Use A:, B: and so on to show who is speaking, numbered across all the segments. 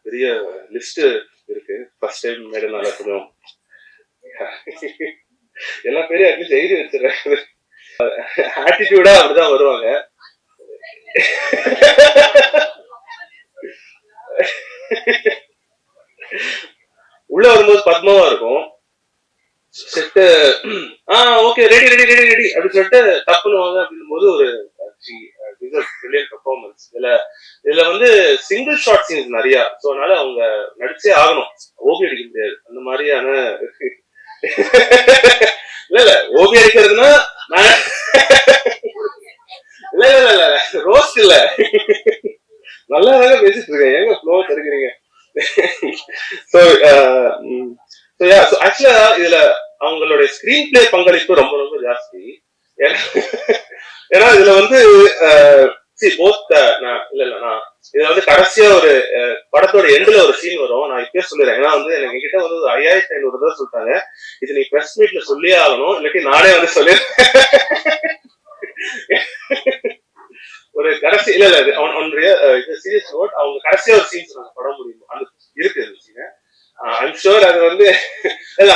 A: பெரிய லிஸ்ட் இருக்கு. First time மேடனால கொஞ்சம் எல்லா பேரையும் அட்லீஸ்ட் எழுதி வச்சிடறேன். ஆட்டிடியூடா அப்படிதான் வருவாங்க. உள்ள வரும்போது பத்மாவா இருக்கும். Set okay ready ready ready ready அப்படின்னு சொல்லிட்டு தப்புனுவாங்க. அப்படின்னும் போது ஒரு பிரில்லியன்ட் பெர்ஃபார்மன்ஸ். இதுல வந்து சிங்கிள் ஷாட் சீன்ஸ் நிறைய. ஸோ அதனால அவங்க நடிச்சே ஆகணும், ஓபி அடிக்க முடியாது. அந்த மாதிரியான இல்ல இல்ல ஓபி அடிக்கிறதுனா இல்ல இல்ல இல்ல ரோஸ்ட் இல்ல, நல்லா தாங்க பேசிட்டு இருக்கேன், ஏங்க ஃப்ளோ தருக்கிறீங்க. ஆக்சுவலா இதுல அவங்களுடைய ஸ்கிரீன் பிளே பங்களிப்பு ரொம்ப ரொம்ப ஜாஸ்தி. ஏன்னா இதுல வந்து இதுல வந்து கடைசியா ஒரு படத்தோட எண்டுல ஒரு சீன் வரும். நான் இப்பயே சொல்லிடுறேன், ஏன்னா வந்து எனக்கு கிட்ட வந்து 5500 தான் சொல்லிட்டாங்க. இது நீ பிரஸ் மீட்ல சொல்லியே ஆகணும், இல்லாட்டி நானே வந்து சொல்லிடுறேன். ஒரு கடைசி இல்ல இல்ல சீரியஸ் நோட், அவங்க கடைசியா ஒரு சீன் சொன்னாங்க படம் முடியும் அந்த இருக்கு சீன். ஐம் ஷுர் அது வந்து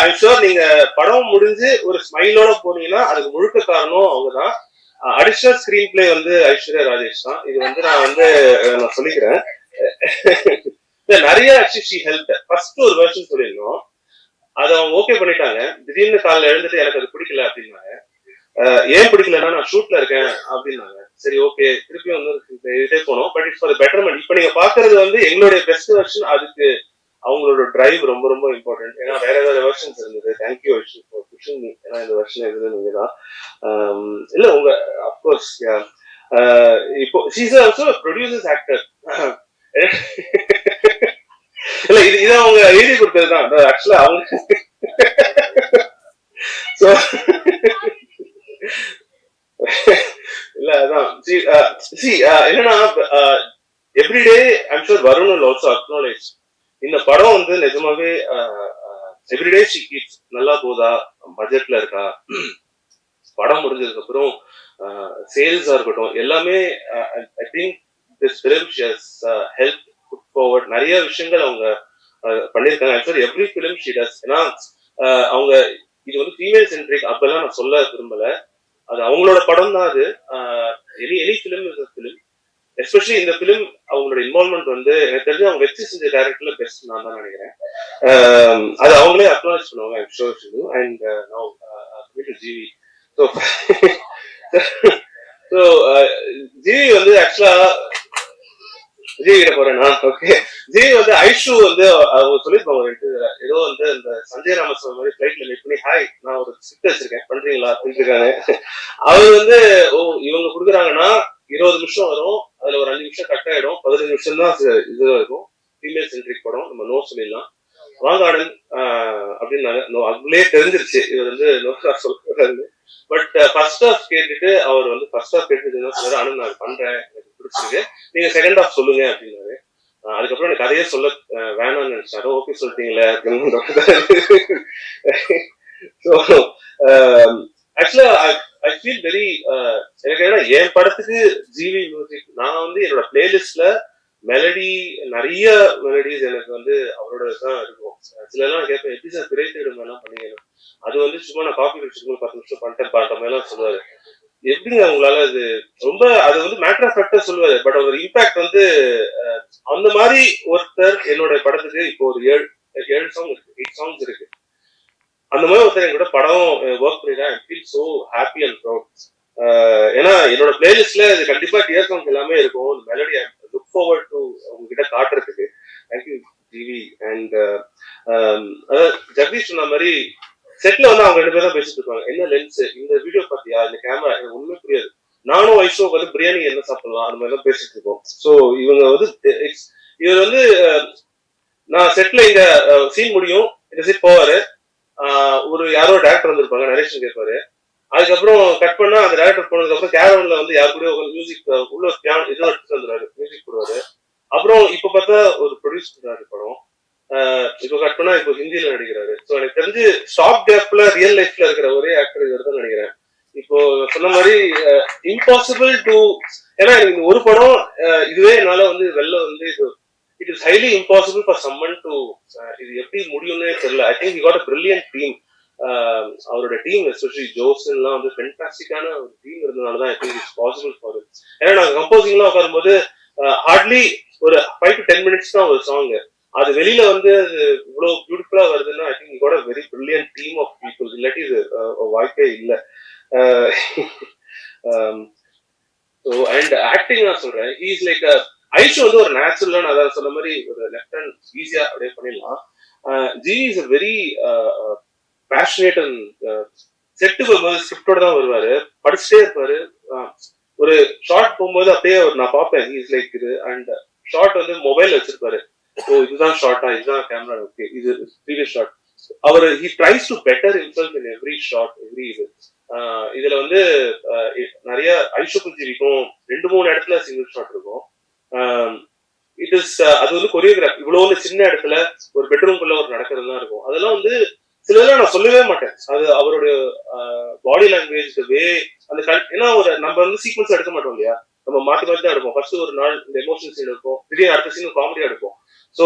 A: ஐம் ஷுர் நீங்க படம் முடிஞ்சு ஒரு ஸ்மைலோட போனீங்கன்னா அதுக்கு முழுக்க காரணம் அவங்கதான். அடிஷனல் ஸ்கிரீன் பிளே வந்து ஐஸ்வர்யா ராஜேஷ் தான். இது வந்து நான் சொல்லிக்கிறேன். நிறைய ஆக்சுவலி ஹெல்ப். ஃபர்ஸ்ட் ஒரு வெர்ஷன் சொல்லியிருந்தோம், அதை அவங்க ஓகே பண்ணிட்டாங்க. திடீர்னு காலைல எழுந்துட்டு எனக்கு அது பிடிக்கல அப்படின்னாங்க. ஏன் பிடிக்கலன்னா நான் ஷூட்ல இருக்கேன் அப்படின்னாங்க. சரி ஓகே, திருப்பி வந்து இதே போனோம். But it's for betterment. இப்ப நீங்க பாக்குறது வந்து எங்களுடைய பெஸ்ட் வெர்ஷன். அதுக்கு அவங்களோட டிரைவ் ரொம்ப ரொம்ப இம்பார்ட்டன்ட். ஏன்னா வேற வேற வெர்ஷன்ஸ் இருந்தது. Thank you for pushing me. ஏன்னா இந்த வெர்ஷன் இருந்தது நீங்க தான். இல்ல உங்க அப்கோர்ஸ் இப்போ ஷீஸ் ஆல்சோ ப்ரொடியூசர்ஸ் ஆக்டர். இல்ல இது அவங்க எழுதி கொடுத்தது தான் ஆக்சுவலா அவங்க. இல்ல அதான் என்னன்னா everyday I'm sure Varun will also acknowledge இந்த படம் வந்து நிஜமாவே எவ்ரிடே ஷி கீப்ஸ் நல்லா போதா, பட்ஜெட்ல இருக்கா, படம் முடிஞ்சதுக்கு அப்புறம் சேல்ஸா இருக்கட்டும் எல்லாமே. I think this film she has help put forward. நிறைய விஷயங்கள் அவங்க பண்ணியிருக்காங்க. Actually every film she does. ஏன்னா அவங்க இது வந்து ஃபீமேல் சென்ட்ரிக் அப்பெல்லாம் நான் சொல்ல விரும்பல, அது அவங்களோட படம் தான். அது any film is a film. Especially இந்த ஃபிலிம் அவங்களோட இன்வால்மெண்ட் வந்து எனக்கு தெரிஞ்சு அவங்க வெற்றி செஞ்ச டைரக்டர்ல பெஸ்ட் நான் தான் நினைக்கிறேன். அது அவங்களே அக்னாலேஜ் பண்ணுவாங்க. I'm sure she do. And now to GV. So GV வந்து ஆக்சுவலா ஜிவி கிட்ட போறேன்னா ஓகே. ஜிவி வந்து ஐஷு வந்து அவங்க சொல்லியிருப்பாங்க ஏதோ வந்து இந்த சஞ்சய் ராமஸ்வாமி மாதிரி ஃபிளைட்ல மீட் பண்ணி ஹாய் நான் ஒரு ஸ்கிரிப்ட் வச்சிருக்கேன் பண்றீங்களா அப்படின்னு இருக்காங்க. அவர் வந்து இவங்க கொடுக்குறாங்கன்னா 20 நிமிஷம் வரும், அதுல ஒரு 5 நிமிஷம் கட் ஆயிடும், 15 நிமிஷம் தான் இது இருக்கும். ஃபீமேல் சென்ட்ரிக் படம், நம்ம நோ சொல்லிடலாம். வாங்க ஆனந்த் அப்படின்னு அதுலயே தெரிஞ்சிருச்சு இவர் வந்து நோக்கா சொல்றாரு. பட் ஃபர்ஸ்ட் ஹாஃப் கேட்டுட்டு அவர் வந்து ஃபர்ஸ்ட் ஹாஃப் கேட்டுட்டு என்ன சொல்றாரு, ஆனந்த் நான் பண்றேன் எனக்கு பிடிச்சிருக்கு, நீங்க செகண்ட் ஹாஃப் சொல்லுங்க அப்படின்னாரு. அதுக்கப்புறம் எனக்கு கதையே சொல்ல வேணாம்னு நினைச்சாரு. ஓகே சொல்லிட்டீங்களே அப்படின்னு. ஆக்சுவலா ஐ ஃபீல் வெரி எனக்கு ஏன்னா என் படத்துக்கு ஜிவி மியூசிக் நான் வந்து என்னோட பிளேலிஸ்ட்ல மெலடி நிறைய மெலடிஸ் எனக்கு வந்து அவரோட தான் இருக்கும். சில எல்லாம் கேட்பேன் எப்படி சார் திரைத்திடும் எல்லாம் பண்ணீங்க, அது வந்து சும்மா நான் காப்பி வச்சுக்கணும் 10 நிமிஷம் பண்ணிட்டேன் பாட்ட மாதிரிலாம் சொல்லுவாரு. எப்படிங்க அவங்களால அது ரொம்ப அது வந்து மேட்டர் ஆஃப் ஃபேக்டா சொல்லுவாரு. பட் அவர் இம்பாக்ட் வந்து அந்த மாதிரி ஒருத்தர் என்னோட படத்துக்கு இப்போ ஒரு 7 சாங் இருக்கு, 8 சாங்ஸ் இருக்கு. அந்த மாதிரி ஒருத்தர் என் கூட படம் ஒர்க் பண்ணிட்டா I feel so happy and proud. ஏன்னா என்னோட பிளேலிஸ்ட்ல இது கண்டிப்பா டியர் சாங்ஸ் எல்லாமே இருக்கும். Melody I look forward to உங்ககிட்ட காட்டுறதுக்கு. Thank you GV. அண்ட் ஜெகதீஷ் சொன்ன மாதிரி செட்ல வந்து அவங்க 2 பேரும் தான் பேசிட்டு இருப்பாங்க. என்ன லென்ஸ், இந்த வீடியோ பார்த்தியா, இந்த கேமரா, எனக்கு ஒண்ணுமே புரியாது. நானும் ஐஷோ வந்து பிரியாணி என்ன சாப்பிடலாம் அந்த மாதிரி தான் பேசிட்டு இருக்கோம். ஸோ இவங்க வந்து இவர் வந்து நான் செட்ல இங்க சீன் முடியும் இந்த சீட் போவாரு, ஒரு யாரோ டேரக்டர் வந்திருப்பாங்க, நரேஷன் கேட்பாரு. அதுக்கப்புறம் கட் பண்ணா அந்த டேரக்டர் போனதுக்கு அப்புறம் கேரவன்ல வந்து யாரு கூட மியூசிக் உள்ள இது எடுத்துட்டு வந்துருவாரு, மியூசிக் போடுவாரு. அப்புறம் இப்ப பார்த்தா ஒரு ப்ரொடியூஸ் பண்றாரு படம். இப்போ கட் பண்ணா இப்போ ஹிந்தியில நடிக்கிறாரு. ஸோ எனக்கு தெரிஞ்சு ஸ்டாப் கேப்ல ரியல் லைஃப்ல இருக்கிற ஒரே ஆக்டர் இவர் தான் நினைக்கிறேன். இப்போ சொன்ன மாதிரி இம்பாசிபிள் டு, ஏன்னா எனக்கு ஒரு படம் இதுவே என்னால வந்து வெளில வந்து it is highly impossible for someone to இது எப்படி முடியும்னே தெரியல. ஐ think you got a brilliant team. அவரோட டீம் எஸ்பெஷலி ஜோஸ்லாம் வந்து ஃபென்டாஸ்டிக்கான ஒரு டீம் இருந்ததுனால தான் I think it's possible for it. ஏன்னா நாங்கள் கம்போசிங்லாம் உட்காரும்போது ஹார்ட்லி ஒரு 5 to 10 மினிட்ஸ் தான் ஒரு சாங். அது வெளியில வந்து அது இவ்வளவு பியூட்டிஃபுல்லா வருதுன்னா I think you got a very brilliant team of people. இல்லாட்டி இது வாய்ப்பே இல்லை. ஸோ அண்ட் ஆக்டிங் நான் சொல்றேன், இஸ் லைக் ஐஷு வந்து ஒரு நேச்சுரலான, அதாவது சொன்ன மாதிரி ஒரு லெஃப்ட் ஹேண்ட் ஈஸியா அப்படியே பண்ணிடலாம். G is a very passionate and செட்டுக்கு வரும்போது ஸ்கிரிப்டோட தான் வருவாரு, படிச்சுட்டே இருப்பாரு. ஒரு ஷார்ட் போகும்போது அப்படியே நான் பார்ப்பேன் இஸ் லைக் இது. அண்ட் ஷார்ட் வந்து மொபைல் வச்சிருப்பாரு. ஓ இதுதான் ஷார்ட்டா, இதுதான் கேமரா, ஓகே இது ப்ரீவியஸ் ஷார்ட். அவர் he tries to better himself in every shot every இது. இதுல வந்து நிறைய ஐஷுக்கும் ஜிவிக்கும் 2-3 இடத்துல சிங்கிள் ஷாட் இருக்கும். இட் இஸ் அது வந்து கொரியோகிராஃப் இவ்வளவு சின்ன இடத்துல ஒரு பெட்ரூம்குள்ள ஒரு நடக்கிறது தான் இருக்கும். அதெல்லாம் வந்து சிலதெல்லாம் நான் சொல்லவே மாட்டேன். அது அவருடைய பாடி லாங்குவேஜ் வே அந்த ஏன்னா ஒரு நம்ம வந்து சீக்வன்ஸ் எடுக்க மாட்டோம் இல்லையா, நம்ம மாத்தி மாத்தி தான் எடுப்போம். ஃபர்ஸ்ட் ஒரு நாள் இந்த எமோஷன் சீன் இருக்கும், திடீர்னு அடுத்த சீன் காமெடியா எடுப்போம். ஸோ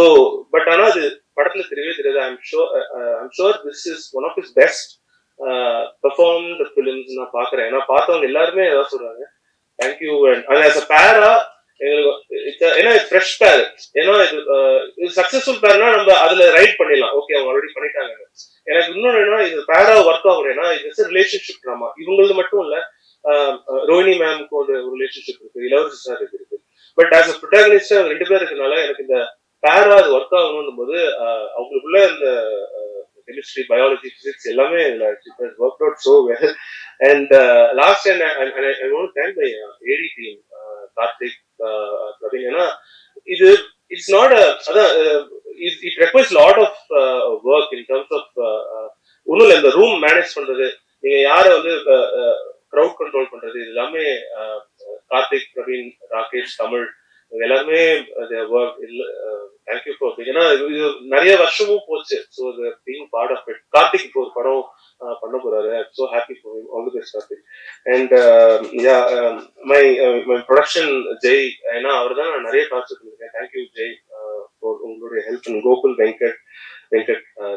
A: பட் ஆனா அது படத்துல தெரியவே தெரியாது. I'm sure this is one of his best perform the films நான் பாக்குறேன். ஏன்னா பார்த்தவங்க எல்லாருமே ஏதாவது சொல்றாங்க தேங்க்யூ. அண்ட் ஆஸ் அ பேரா எங்களுக்கு ஏன்னா ஃப்ரெஷ் பேர், ஏன்னா இது சக்சஸ்ஃபுல் பேர்னா நம்ம அதுல ரைட் பண்ணிடலாம், ஓகே அவங்க ஆல்ரெடி பண்ணிட்டாங்க. எனக்கு இன்னொன்னு என்னன்னா இது பேரா ஒர்க் ஆகும். ஏன்னா இது ரிலேஷன்ஷிப் ட்ராமா. இவங்களது மட்டும் இல்ல, ரோஹினி மேம்க்கு ஒரு ரிலேஷன்ஷிப் இருக்கு, இளவரசி சார் இருக்கு. பட் ஆஸ் அ ப்ரொட்டாகனிஸ்டா 2 பேர் இருக்கனால எனக்கு இந்த பேரா அது ஒர்க் ஆகணும் போது அவங்களுக்குள்ள இந்த chemistry, biology, physics, எல்லாமே it has worked out so well. And last and I want to thank my AD team, Karthik, Praveen. ஏன்னா இது it's not a it requires a lot of work in terms of ஒன்னும் இல்ல, இந்த room manage பண்றது, நீங்க யார வந்து crowd control பண்றது, இது எல்லாமே கார்த்திக், பிரவீன், ராகேஷ், தமிழ் எல்லாருமே தேங்க்யூ ஃபார். ஏன்னா இது நிறைய வருஷமும் போச்சு. So being part of it. Karthik இப்போ ஒரு படம் பண்ண போறாரு. So happy for him. All the best Karthik. And yeah my production Jai, ஏன்னா அவர் தான் நான் நிறைய கான்செப்ட் பண்ணிருக்கேன். தேங்க்யூ ஜெய் ஃபார் உங்களுடைய help. And Gokul Venkat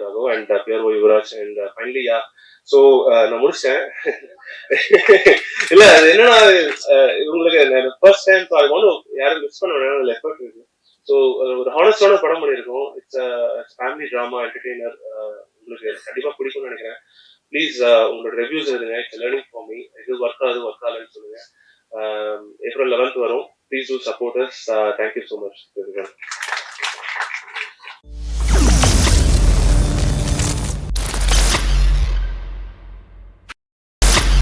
A: Raghav and பியர் Yuvaraj. And finally yeah so நான் முடிச்சேன். இல்ல அது என்னன்னா உங்களுக்கு ஃபர்ஸ்ட் டைம் யாரும் மிஸ் பண்ண வேணாம், எஃபர்ட் இருக்கு. ஸோ ஒரு ஹானஸ்டான படம் பண்ணியிருக்கோம். It's family drama entertainer. உங்களுக்கு கண்டிப்பா பிடிக்கும்னு நினைக்கிறேன். ப்ளீஸ் உங்களோட ரிவ்யூஸ் எழுதுங்க. It's learning for me. இது ஒர்க் ஆகுது ஒர்க் ஆகலன்னு சொல்லுங்க. April 11th வரும். Please do support us. Thank you so much.